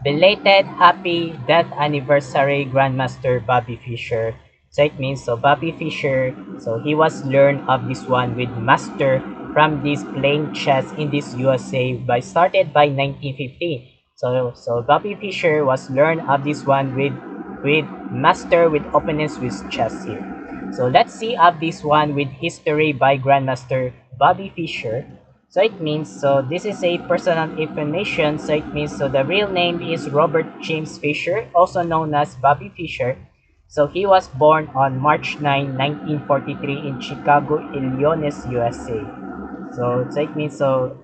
Belated happy death anniversary, Grandmaster Bobby Fischer. So it means so Bobby Fischer, so he was learned of this one with master from this playing chess in this USA by started by 1915. So Bobby Fischer was learned of this one with master with opponents with chess here. So let's see of this one with history by Grandmaster Bobby Fischer. So it means so this is a personal information. So it means so the real name is Robert James Fisher, also known as Bobby Fischer. So he was born on March 9, 1943 in Chicago, Illinois, USA. So it means so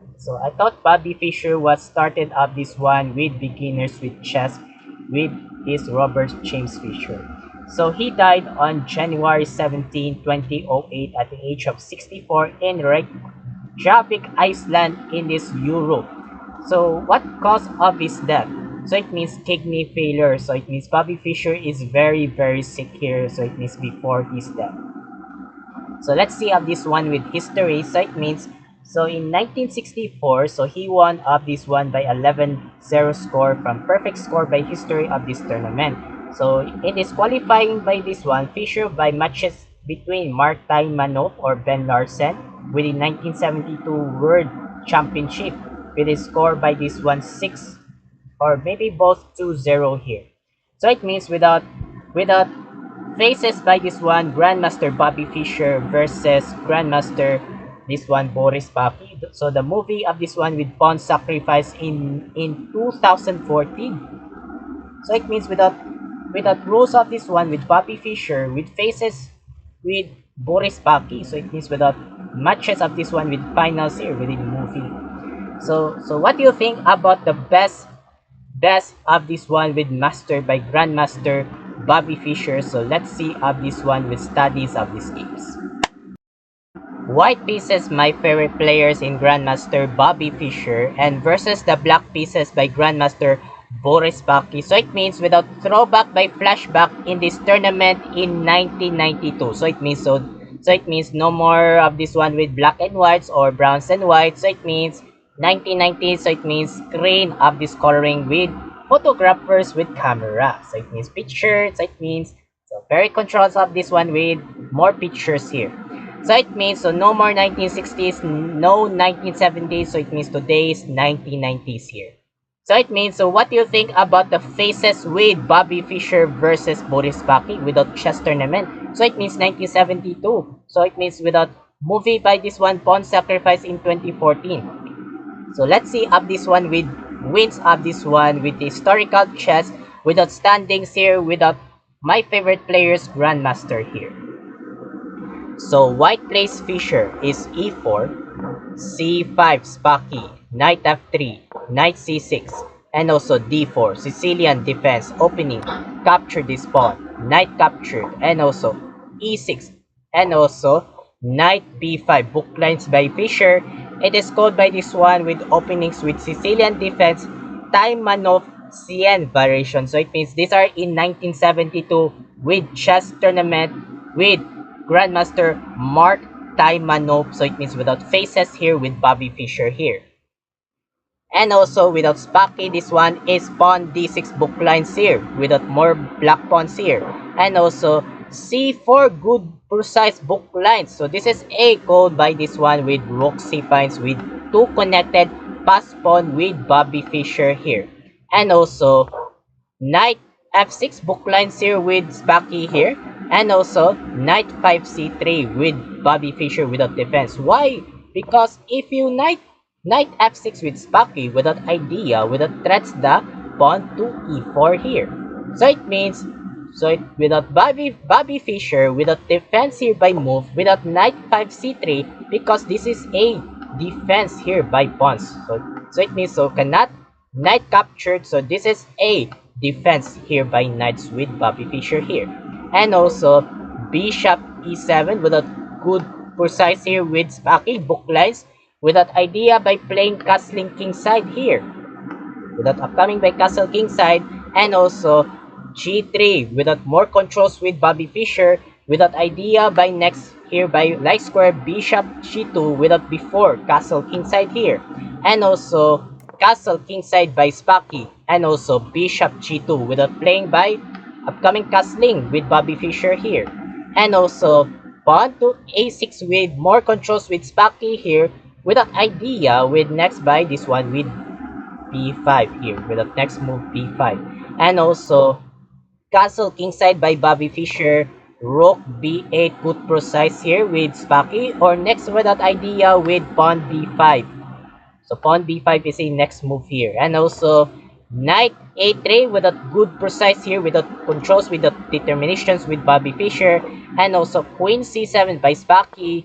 I thought Bobby Fischer was started up this one with beginners with chess with his Robert James Fisher. So he died on January 17, 2008 at the age of 64 in Reykjavik, Iceland in this Europe. So what caused of his death? So it means kidney failure. So it means Bobby Fischer is very sick here. So it means before his death. So let's see of this one with history. So it means so in 1964, so he won of this one by 11-0 score from perfect score by history of this tournament. So it is qualifying by this one, Fischer by matches between Mark Taimanov or Ben Larsen with the 1972 World Championship with a score by this one 6 or maybe both 2-0 here. So it means without faces by this one, Grandmaster Bobby Fischer versus Grandmaster this one Boris Paki. So the movie of this one with Pawn Sacrifice in 2014. So it means without rules of this one with Bobby Fischer with faces with Boris Paki. So it means without matches of this one with finals here within the movie. So what do you think about the best of this one with master by Grandmaster Bobby Fischer? So let's see of this one with studies of these games. White pieces my favorite players in Grandmaster Bobby Fischer and versus the black pieces by Grandmaster Boris Paki. So it means without throwback by flashback in this tournament in 1992. So it means no more of this one with black and whites or browns and whites. So it means 1990. So it means screen of this coloring with photographers with camera. So it means pictures. So it means so very controls of this one with more pictures here. So it means so no more 1960s, no 1970s. So it means today's 1990s here. So it means so what do you think about the faces with Bobby Fischer versus Boris Paki without chess tournament? So it means 1972. So it means without movie by this one Pawn Sacrifice in 2014. So let's see up this one with wins of this one with the historical chess without standings here without my favorite players Grandmaster here. So white plays Fischer is e4, c5 Spaki, knight f3, knight c6, and also d4, Sicilian defense opening, capture this pawn, knight captured, and also e6, and also knight b5, book lines by Fischer. It is called by this one with openings with Sicilian defense, Taimanov Cien variation. So it means these are in 1972 with chess tournament with Grandmaster Mark Taimanov. So it means without faces here with Bobby Fischer here. And also without Spaki, this one is pawn d6 book lines here without more black pawns here. And also c4 good precise book lines. So this is a code by this one with rook c5 with two connected pass pawn with Bobby Fischer here. And also knight f6 book lines here with Spaki here. And also knight 5c3 with Bobby Fischer without defense. Why? Because if you knight f6 with Spaki without idea, without threats the pawn to e4 here. So it means without Bobby Fischer without defense here by move, without knight 5c3 because this is a defense here by pawns. So it means so cannot knight captured. So this is a defense here by knights with Bobby Fischer here. And also bishop e7 without good precise here with Spaki book lines without idea by playing castling kingside here without upcoming by castle kingside. And also g3 without more controls with Bobby Fischer without idea by next here by light square bishop g2 without before castle kingside here. And also castle kingside by Spacky, and also bishop g2 without playing by upcoming castling with Bobby Fischer here. And also pawn to a6 with more controls with Spacky here without idea with next by this one with b5 here with the next move b5. And also castle kingside by Bobby Fischer, rook b8 good precise here with Spacky, or next with that idea with pawn b5. So pawn b5 is a next move here. And also knight a3 with a good precise here with the controls with the determinations with Bobby Fischer. And also queen c7 by Spacky,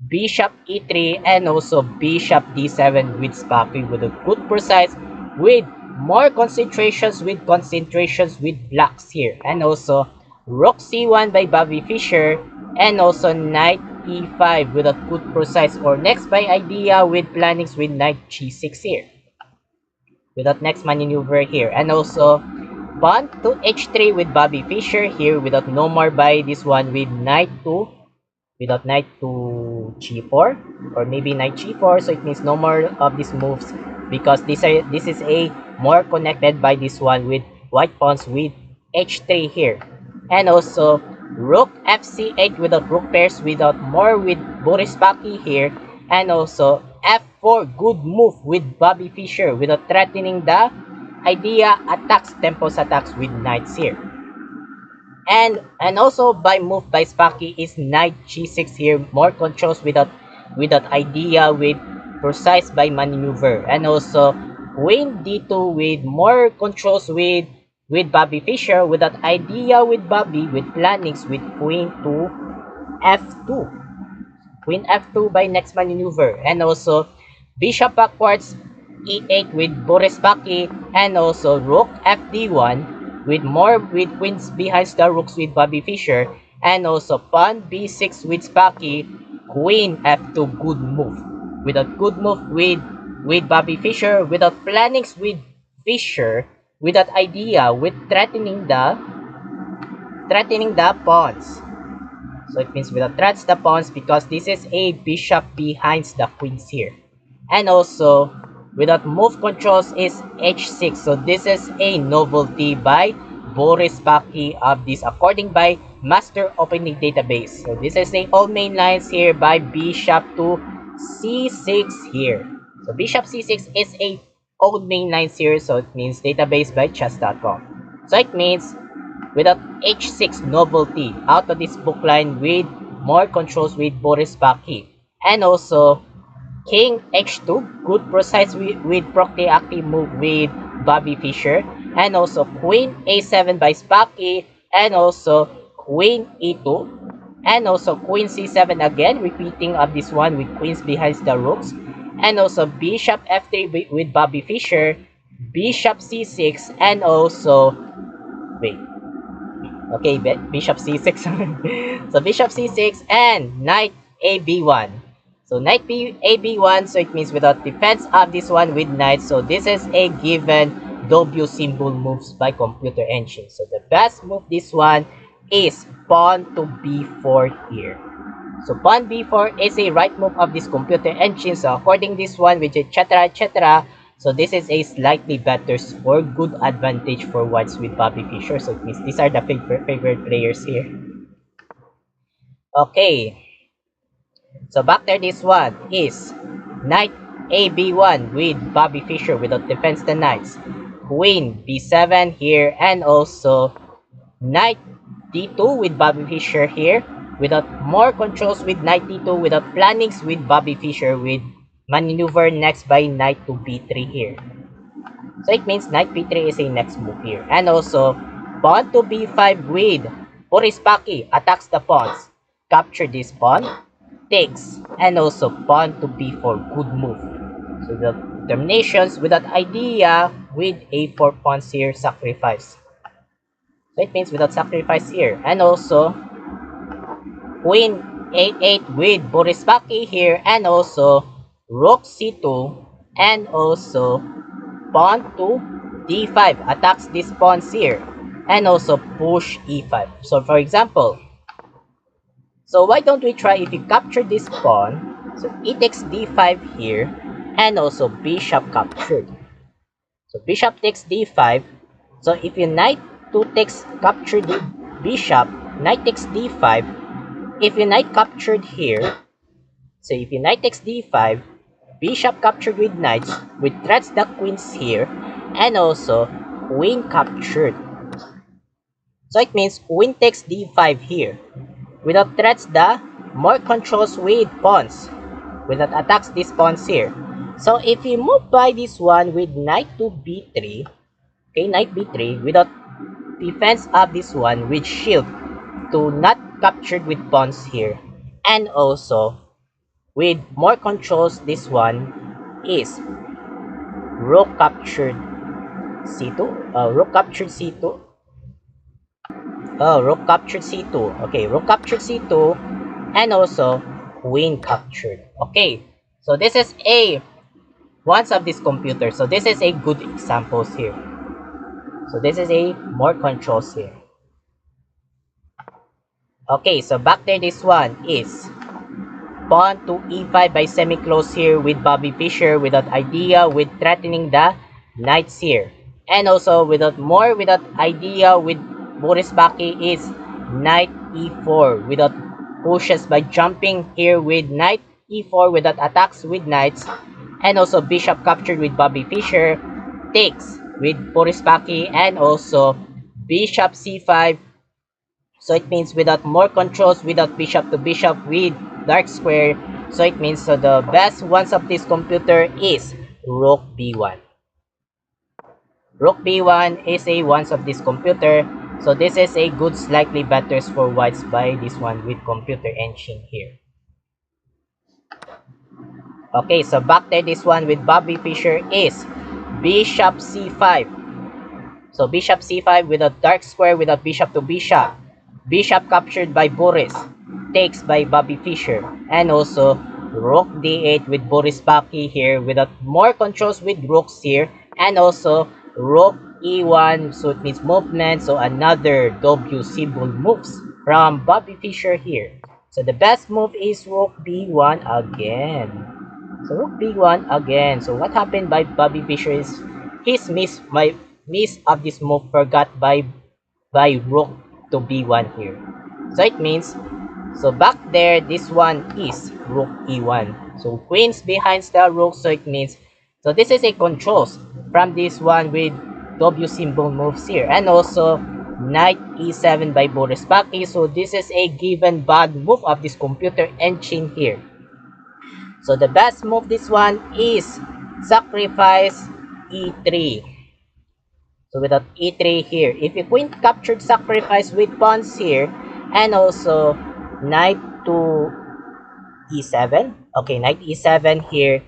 bishop e3, and also bishop d7 with Spacky with a good precise with more concentrations with blacks here. And also rook c1 by Bobby Fischer, and also knight e5 with a good precise, or next by idea with plannings with knight g6 here with that next maneuver here. And also pawn to h3 with Bobby Fischer here without no more by this one with knight to without knight to g4, or maybe knight g4. So it means no more of these moves because this is a more connected by this one with white pawns with h3 here. And also rook fc8 without rook pairs without more with Boris Spacky here. And also f4 good move with Bobby Fischer without threatening the idea attacks, tempos attacks with knights here. And also by move by Spacky is knight g6 here, more controls without idea with precise by maneuver. And also queen d2 with more controls with Bobby Fischer without idea with Bobby with plannings with queen to f2. Queen f2 by next maneuver. And also bishop backwards e8 with Boris Spacky, and also rook fd1 with more with queens behind the rooks with Bobby Fischer. And also pawn b6 with Spacky, queen f2 good move with a good move with Bobby Fischer without plannings with Fischer without idea with threatening the pawns. So it means without threats the pawns because this is a bishop behind the queens here. And also without move controls is h6. So this is a novelty by Boris Spacky of this according by master opening database. So this is a all main lines here by bishop to c6 here. So bishop c6 is a old main lines here, so it means database by chess.com. So it means without h6 novelty out of this book line with more controls with Boris Spacky. And also king h2 good precise with Procte active move with Bobby Fischer. And also queen a7 by Spacky, and also queen e2, and also queen c7 again repeating of this one with queens behind the rooks. And also bishop f3 with Bobby Fischer, bishop c6, and also wait, okay, bishop c6 so bishop c6 and knight ab1. So knight ab1, so it means without defense of this one with knight. So this is a given W symbol moves by computer engine. So the best move this one is pawn to b4 here. So pawn b4 is a right move of this computer engine. So according this one with etc etc. So this is a slightly better score, good advantage for whites with Bobby Fischer. So it means these are the favorite players here. Okay. So back there, this one is knight ab1 with Bobby Fischer without defense the knights. Queen b7 here, and also knight d2 with Bobby Fischer here without more controls with knight d2 without plannings with Bobby Fischer with maneuver next by knight to b3 here. So it means knight b3 is a next move here. And also pawn to b5 with Boris Spacky attacks the pawns. Capture this pawn, takes, and also pawn to b4 good move. So the terminations without idea with a4 pawns here sacrifice. So it means without sacrifice here. And also queen a8 with Boris Spacky here, and also rook c2, and also pawn to d5 attacks these pawns here, and also push e5. So for example, so why don't we try if you capture this pawn, so e takes d5 here, and also bishop captured. So bishop takes d5. So if you knight 2 takes capture the bishop, knight takes d5. If you knight captured here, so if you knight takes d5, bishop captured with knights, with threats the queens here, and also queen captured. So it means queen takes d5 here. Without threats the more controls with pawns. Without attacks these pawns here. So if you move by this one with knight to b3, okay, knight b3, without defense of this one with shield to not captured with pawns here. And also with more controls, this one is rook captured c2, rook captured c2. Oh, rook captured c2. Okay, rook captured c2, and also queen captured. Okay, so this is a once of this computer. So this is a good examples here. So this is a more controls here. Okay, so back there, this one is pawn to e5 by semi-close here with Bobby Fischer without idea with threatening the knights here. And also without idea with Boris Baki is knight e4 without pushes by jumping here with knight e4 without attacks with knights. And also bishop captured with Bobby Fischer takes with Boris Baki, and also bishop c5. So it means without more controls, without bishop to bishop with dark square. So it means so the best ones of this computer is rook b1. Rook b1 is a ones of this computer. So this is a good slightly better for whites by this one with computer engine here. Okay, so back there, this one with Bobby Fischer is bishop c5. So bishop c5 without dark square, without bishop to bishop. Bishop captured by Boris, takes by Bobby Fischer, and also rook d8 with Boris Baki here without more controls with rooks here, and also rook e1, so it means movement, so another W symbol moves from Bobby Fischer here. So the best move is rook b1 again. So rook b1 again. So what happened by Bobby Fischer is his miss of this move forgot by rook to b1 here. So it means, so back there, this one is rook e1. So queens behind the rook, so it means, so this is a controls from this one with W symbol moves here. And also knight e7 by Boris Baki. So this is a given bad move of this computer engine here. So the best move this one is sacrifice e3. So without e3 here, if you queen captured sacrifice with pawns here, and also knight to e7. Okay, knight e7 here.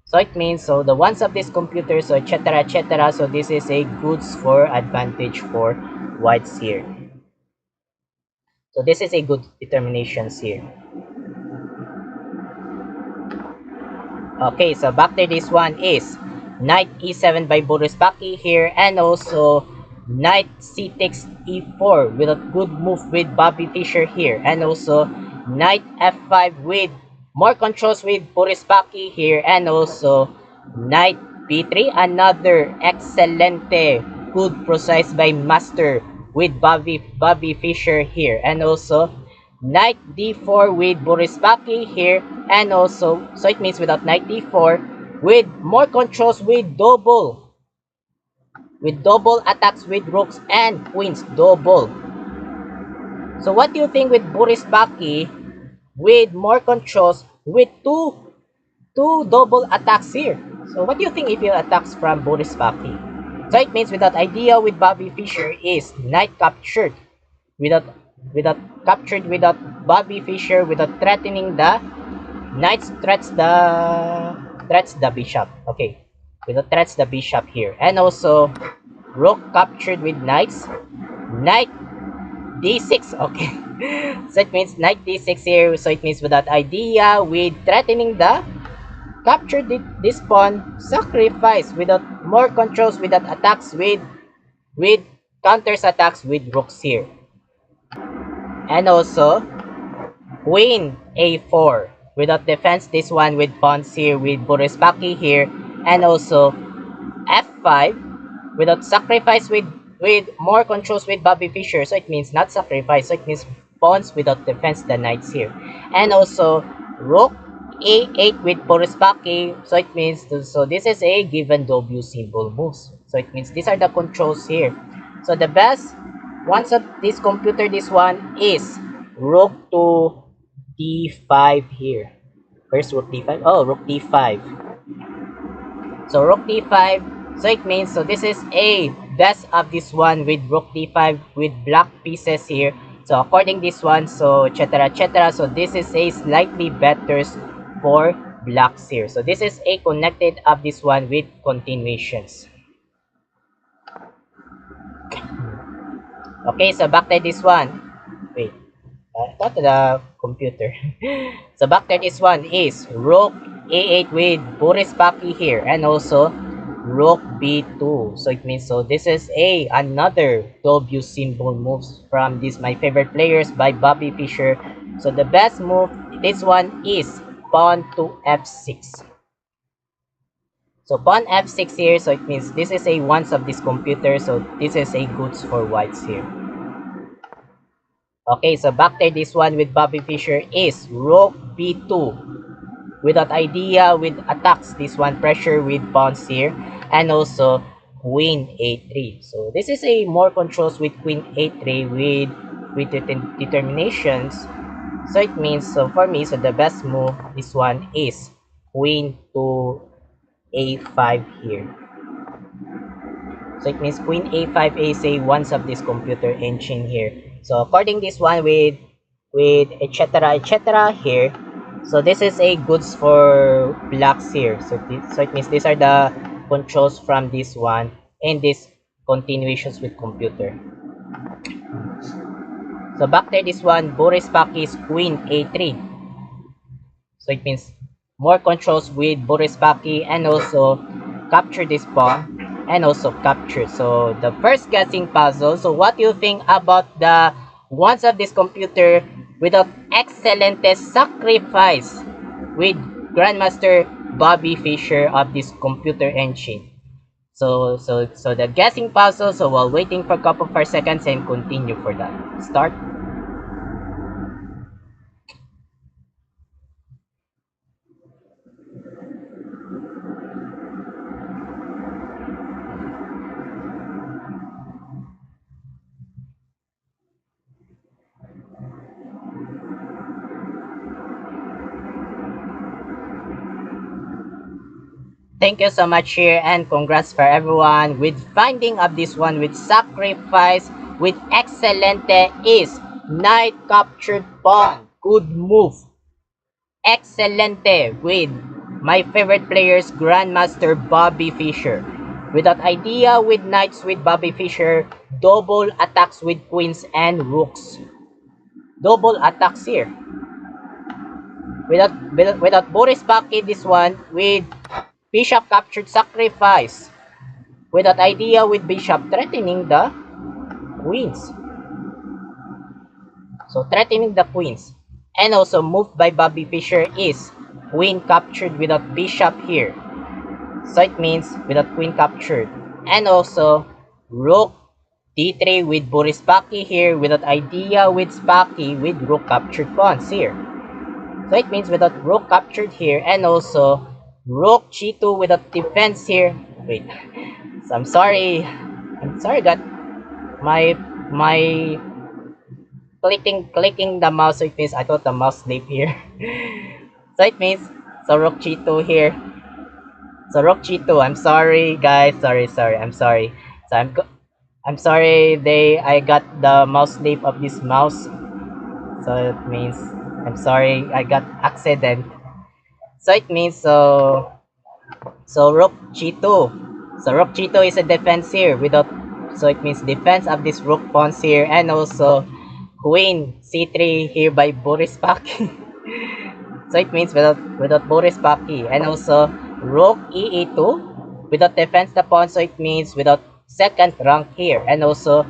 So it means, so the ones of this computer, so etc etc. So this is a goods for advantage for whites here. So this is a good determinations here. Okay, so back to this one is knight e7 by Boris Baki here, and also knight c takes e4 with a good move with Bobby Fischer here, and also knight f5 with more controls with Boris Baki here, and also knight b3, another excelente good process by master with Bobby Fischer here, and also knight d4 with Boris Baki here, and also, so it means without knight d4 with more controls with double attacks with rooks and queens double. So what do you think with Boris Baki with more controls with two double attacks here? So what do you think if you attacks from Boris Baki? So it means without idea with Bobby Fischer is knight captured without captured without Bobby Fischer without threatening the knights, threats the bishop. Okay, without threats the bishop here, and also rook captured with knights, knight d6. Okay, so it means knight d6 here. So it means without idea with threatening the captured this pawn, sacrifice without more controls, without attacks with counters attacks with rooks here. And also queen a4 without defense, this one with pawns here with Boris Baki here, and also f5 without sacrifice with more controls with Bobby Fischer, so it means not sacrifice, so it means pawns without defense, the knights here. And also rook a8 with Porospaki, so it means so this is a given W symbol moves, so it means these are the controls here. So the best once of this computer, this one is rook to d5 here. First rook d5, oh, rook d5. So rook d5, so it means, so this is a best of this one with rook d5 with black pieces here. So according this one, so etc etc, so this is a slightly better for blacks here. So this is a connected of this one with continuations. Okay, so back to this one. Wait, not the computer. So back to this one is rook a8 with Boris Paki here, and also rook b2. So it means, so this is a another W symbol moves from this my favorite players by Bobby Fischer. So the best move this one is pawn to f6. So pawn f6 here, so it means this is a once of this computer, so this is a goods for whites here. Okay, so back to this one with Bobby Fischer is rook b2 with that idea with attacks, this one pressure with pawns here, and also queen a3. So this is a more controls with queen a3 with determinations. So it means, so for me, so the best move this one is queen to a5 here. So it means queen a5 is a once of this computer engine here. So according this one with etc etc here, so this is a goods for blacks here. So it means these are the controls from this one and this continuations with computer. So back to this one, Boris Paki's queen a3. So it means more controls with Boris Paki, and also capture this pawn and also capture. So the first guessing puzzle. So what do you think about the ones of this computer without excellent sacrifice with Grandmaster Bobby Fischer of this computer engine? So the guessing puzzle. So while waiting for a couple of seconds and continue for that. Start. Thank you so much here, and congrats for everyone with finding of this one with sacrifice with excelente is knight captured pawn. Good move. Excelente with my favorite players Grandmaster Bobby Fischer. With that idea with knights with Bobby Fischer, double attacks with queens and rooks. Double attacks here. Without Boris Paki, this one with bishop captured sacrifice. With that idea with bishop threatening the queens. So threatening the queens. And also moved by Bobby Fischer is queen captured without bishop here. So it means without queen captured. And also rook d3 with Boris Paki here, without idea with Spaki with rook captured pawns here. So it means without rook captured here, and also rook g2 without defense here. Wait, so I'm sorry that my clicking the mouse, so it means I thought the mouse sleep here. So it means, so rook g2 here. So rook g2. I'm sorry guys, sorry, I'm sorry. So I'm sorry I got the mouse sleep of this mouse. So it means I'm sorry I got accident. So it means, so rook g2. So rook g2 is a defense here without, so it means defense of this rook pawns here, and also queen c3 here by Boris Paki. So it means without Boris Paki, and also rook e2 without defense the pawn, so it means without second rank here, and also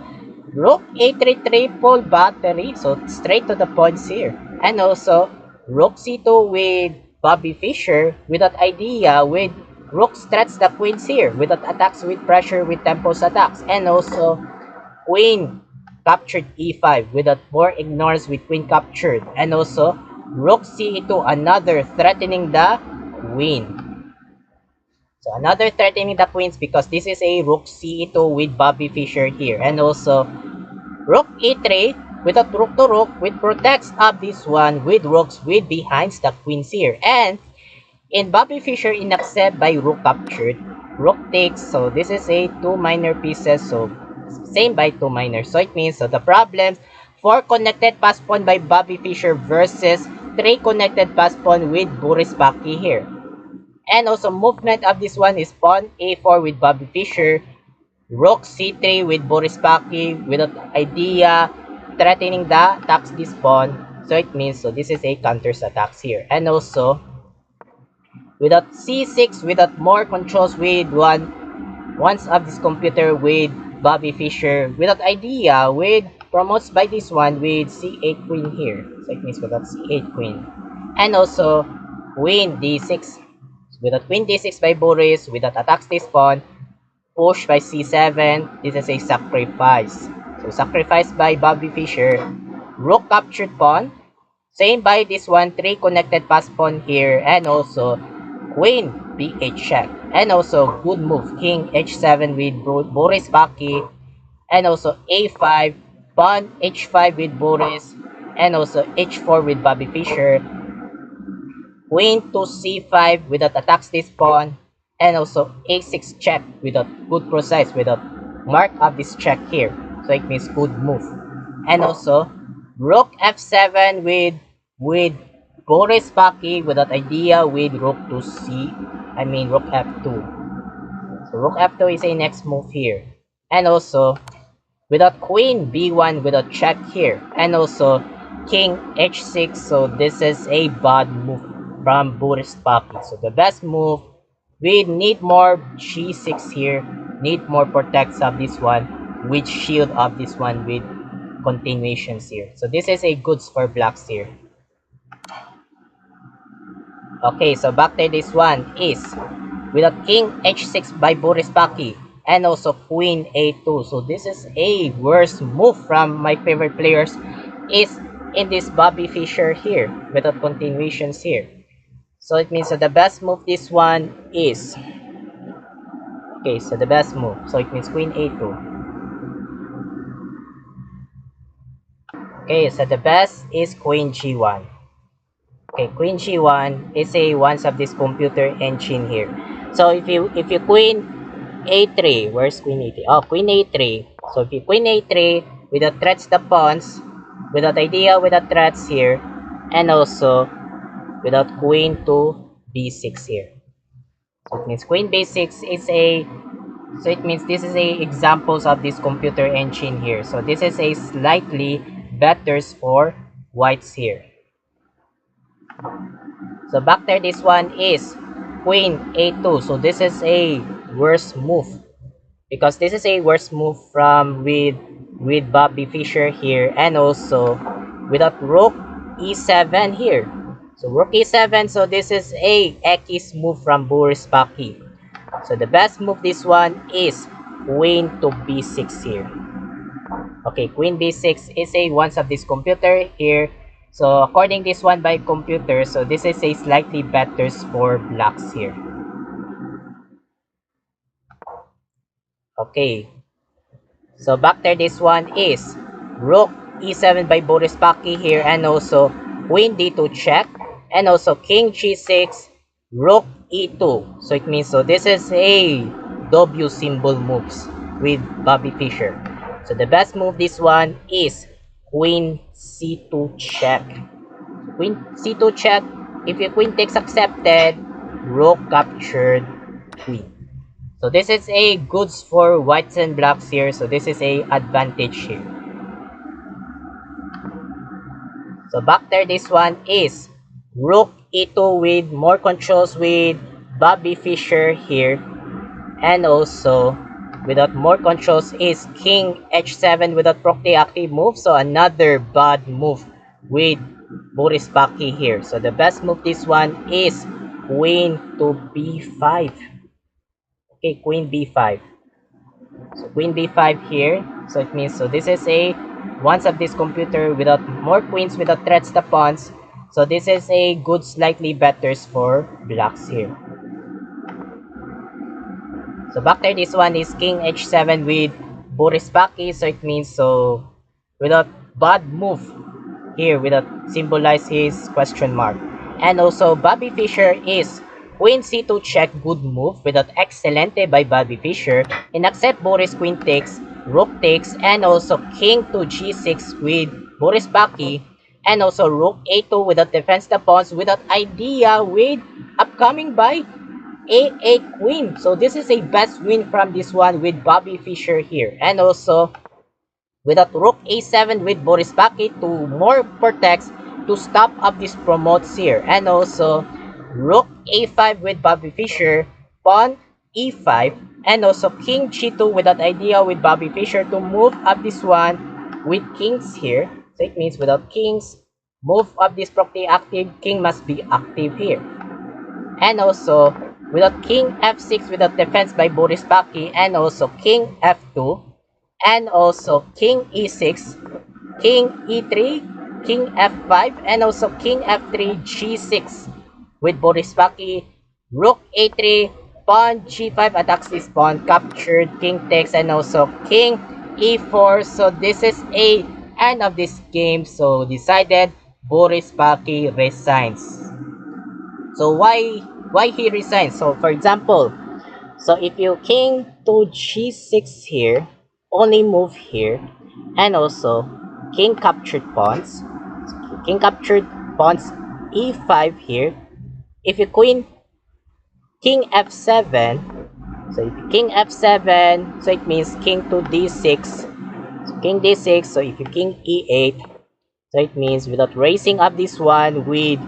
rook a3 triple battery, so straight to the points here, and also rook c2 with Bobby Fischer without idea with rook threats the queens here with attacks with pressure with tempos attacks. And also queen captured e5 with more ignores with queen captured. And also rook c2, another threatening the queen. So another threatening the queens because this is a rook c2 with Bobby Fischer here. And also rook e3 with a rook to rook which protects up this one with rooks with behinds the queens here. And in Bobby Fischer in accept by rook captured, rook takes, so this is a 2 minor pieces, so same by 2 minor. So it means, so the problems 4 connected pass pawn by Bobby Fischer versus 3 connected pass pawn with Boris Paki here. And also movement of this one is pawn a4 with Bobby Fischer, rook c3 with Boris Paki without idea, threatening the attacks this pawn. So it means, so this is a counters attacks here. And also, without c6, without more controls with once of this computer with Bobby Fischer, without idea, with promotes by this one with c8 queen here. So it means without c8 queen. And also, queen d6. Without queen d6 by Boris, without attacks this pawn, push by c7, this is a sacrifice. So sacrifice by Bobby Fischer, rook captured pawn, same by this one, 3 connected pass pawn here, and also queen b8 check. And also good move, king h7 with Boris Paki, and also a5, pawn h5 with Boris, and also h4 with Bobby Fischer, queen to c5 without attacks this pawn, and also a6 check without good precise without mark of this check here. So it means good move. And also rook f7 with Boris Paki without idea with rook to rook f2. So rook f2 is a next move here. And also without queen b1 without check here. And also king h6, so this is a bad move from Boris Paki. So the best move, we need more g6 here, need more protects of this one with shield of this one with continuations here. So this is a goods for blacks here. Okay, so back to this one is without king h6 by Boris Paki and also queen a2. So this is a worst move from my favorite players is in this Bobby Fischer here without continuations here. So it means that the best move this one is, okay, so the best move, so it means queen a2. Okay, so the best is queen g1. Okay, queen g1 is a once of this computer engine here. So if you queen a3, where's queen a3? Oh, queen a3. So if you queen a3 without threats the pawns, without idea, without threats here, and also without queen to b6 here. So it means queen b6 is a, so it means this is a examples of this computer engine here. So this is a slightly better for whites here. So back there, this one is queen a2. So this is a worst move because this is a worst move from with Bobby Fischer here, and also without rook e7 here. So rook e7, so this is a X move from Boris Paki. So the best move this one is queen to b6 here. Okay, queen b6 is a once of this computer here. So according this one by computer, so this is a slightly better for blacks here. Okay, so back there, this one is rook e7 by Boris Paki here, and also queen d2 check, and also king g6, rook e2. So it means, so this is a W symbol moves with Bobby Fischer. So the best move this one is queen c2 check. Queen c2 check. If your queen takes accepted, rook captured queen. So this is a goods for whites and blacks here. So this is a advantage here. So back there, this one is rook e2 with more controls with Bobby Fischer here, and also without more controls is king h7 without proc the active move. So another bad move with Boris Paki here. So the best move this one is queen to b5. Okay, queen b5. So queen b5 here. So it means, so this is a once of this computer without more queens, without threats the pawns. So this is a good slightly betters for blacks here. So back there, this one is king h7 with Boris Paki. So it means, so without bad move here, without symbolize his question mark. And also Bobby Fischer is queen c2 check, good move without excelente by Bobby Fischer, and accept Boris queen takes, rook takes, and also king to g6 with Boris Paki, and also rook a2 without defense the pawns, without idea with upcoming by a8 queen. So this is a best win from this one with Bobby Fischer here. And also without rook a7 with Boris Paki to more protects to stop up these promotes here. And also rook a5 with Bobby Fischer, pawn e5, and also king g2 without idea with Bobby Fischer to move up this one with kings here. So it means without kings, move up this property active, king must be active here. And also without king f6 without defense by Boris Paki, and also king f2, and also king e6, king e3, king f5, and also king f3, g6 with Boris Paki, rook a3, pawn g5 attacks this pawn, captured, king takes, and also king e4. So this is a end of this game. So decided Boris Paki resigns. So why he resigns? So for example, so if you king to g6 here, only move here, and also king captured pawns, king captured pawns e5 here. If you queen king f7, so if you king f7, so it means king to d6, so king d6. So if you king e8, so it means without raising up this one with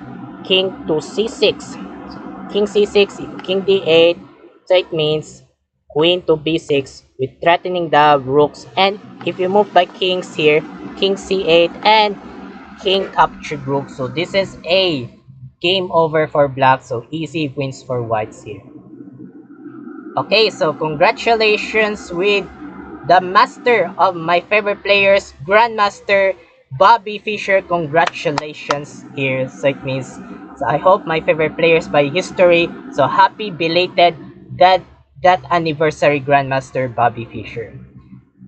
king to c6, king c6, king d8, so it means queen to b6 with threatening the rooks. And if you move by kings here, king c8 and king captured rook. So this is a game over for black. So easy wins for whites here. Okay, so congratulations with the master of my favorite players, Grandmaster Bobby Fischer. Congratulations here. So it means, so I hope my favorite players by history. So happy belated that anniversary, Grandmaster Bobby Fischer.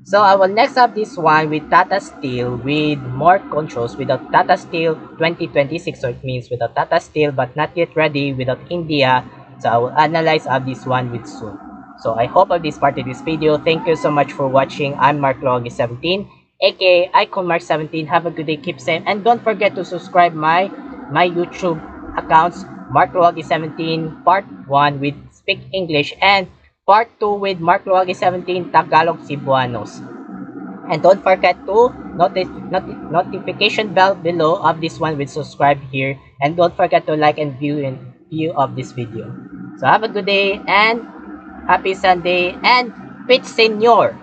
So I will next up this one with Tata Steel with more controls without Tata Steel 2026. So it means without Tata Steel but not yet ready without India. So I will analyze up this one with soon. So I hope of this part of this video. Thank you so much for watching. I'm Mark Logi 17, aka Icon Mark 17. Have a good day, keep safe, and don't forget to subscribe my YouTube accounts, Mark Logi 17 Part 1 with Speak English, and Part 2 with Mark Luwagi 17 Tagalog Cebuanos. And don't forget to notification bell below of this one with subscribe here. And don't forget to like and view of this video. So have a good day and happy Sunday and Pitch Senior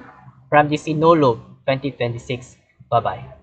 from the Sinolo 2026. Bye-bye.